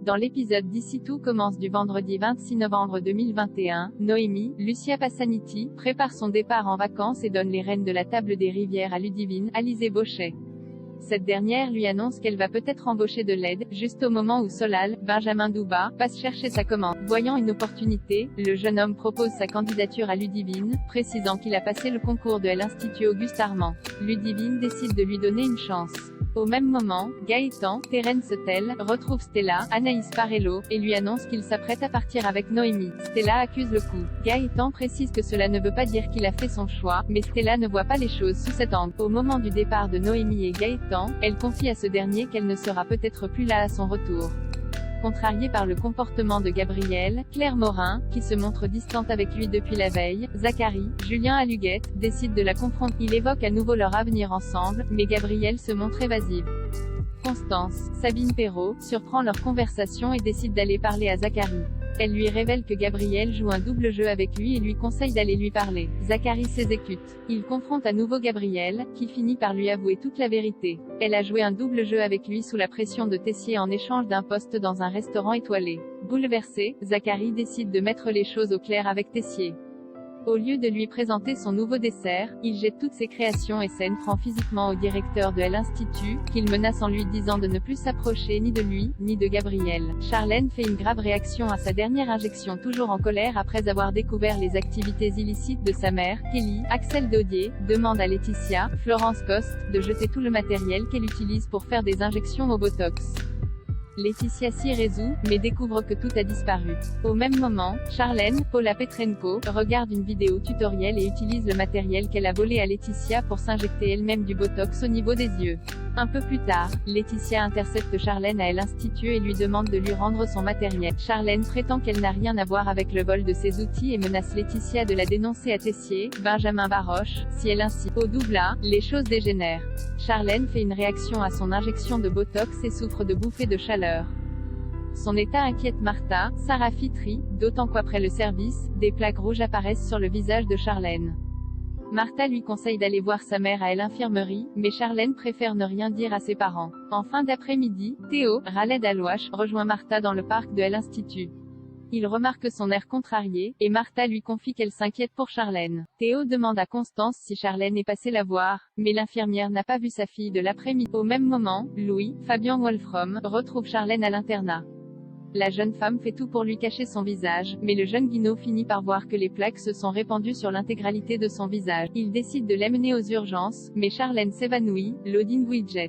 Dans l'épisode d'ici tout commence du vendredi 26 novembre 2021, Noémie, Lucia Passaniti, prépare son départ en vacances et donne les rênes de la table des rivières à Ludivine, Alizée Bochet. Cette dernière lui annonce qu'elle va peut-être embaucher de l'aide, juste au moment où Solal, Benjamin Douba, passe chercher sa commande. Voyant une opportunité, le jeune homme propose sa candidature à Ludivine, précisant qu'il a passé le concours de l'Institut Auguste Armand. Ludivine décide de lui donner une chance. Au même moment, Gaëtan, Terence Tel, retrouve Stella, Anaïs Parello, et lui annonce qu'il s'apprête à partir avec Noémie. Stella accuse le coup. Gaëtan précise que cela ne veut pas dire qu'il a fait son choix, mais Stella ne voit pas les choses sous cet angle. Au moment du départ de Noémie et Gaëtan, elle confie à ce dernier qu'elle ne sera peut-être plus là à son retour. Contrariée par le comportement de Gabriel, Claire Morin, qui se montre distante avec lui depuis la veille, Zachary, Julien Aluguette, décide de la confronter. Il évoque à nouveau leur avenir ensemble, mais Gabrielle se montre évasive. Constance, Sabine Perrault, surprend leur conversation et décide d'aller parler à Zachary. Elle lui révèle que Gabriel joue un double jeu avec lui et lui conseille d'aller lui parler. Zachary s'exécute. Il confronte à nouveau Gabriel, qui finit par lui avouer toute la vérité. Elle a joué un double jeu avec lui sous la pression de Tessier en échange d'un poste dans un restaurant étoilé. Bouleversé, Zachary décide de mettre les choses au clair avec Tessier. Au lieu de lui présenter son nouveau dessert, il jette toutes ses créations et s'en prend physiquement au directeur de l'Institut, qu'il menace en lui disant de ne plus s'approcher ni de lui, ni de Gabriel. Charlène fait une grave réaction à sa dernière injection, toujours en colère après avoir découvert les activités illicites de sa mère. Kelly, Axel Daudier, demande à Laetitia, Florence Coste, de jeter tout le matériel qu'elle utilise pour faire des injections au Botox. Laetitia s'y résout, mais découvre que tout a disparu. Au même moment, Charlène, Paula Petrenko, regarde une vidéo tutoriel et utilise le matériel qu'elle a volé à Laetitia pour s'injecter elle-même du Botox au niveau des yeux. Un peu plus tard, Laetitia intercepte Charlène à l'Institut et lui demande de lui rendre son matériel. Charlène prétend qu'elle n'a rien à voir avec le vol de ses outils et menace Laetitia de la dénoncer à Tessier, Benjamin Baroche, si elle insiste. Au double, les choses dégénèrent. Charlène fait une réaction à son injection de Botox et souffre de bouffées de chaleur. Son état inquiète Martha, Sarah Fitri, d'autant qu'après le service, des plaques rouges apparaissent sur le visage de Charlène. Martha lui conseille d'aller voir sa mère à l'infirmerie, mais Charlène préfère ne rien dire à ses parents. En fin d'après-midi, Théo, Raled Alouache, rejoint Martha dans le parc de l'Institut. Il remarque son air contrarié, et Martha lui confie qu'elle s'inquiète pour Charlène. Théo demande à Constance si Charlène est passée la voir, mais l'infirmière n'a pas vu sa fille de l'après-midi. Au même moment, Louis, Fabien Wolfram, retrouve Charlène à l'internat. La jeune femme fait tout pour lui cacher son visage, mais le jeune Guinaud finit par voir que les plaques se sont répandues sur l'intégralité de son visage. Il décide de l'amener aux urgences, mais Charlène s'évanouit, Lodine Widget.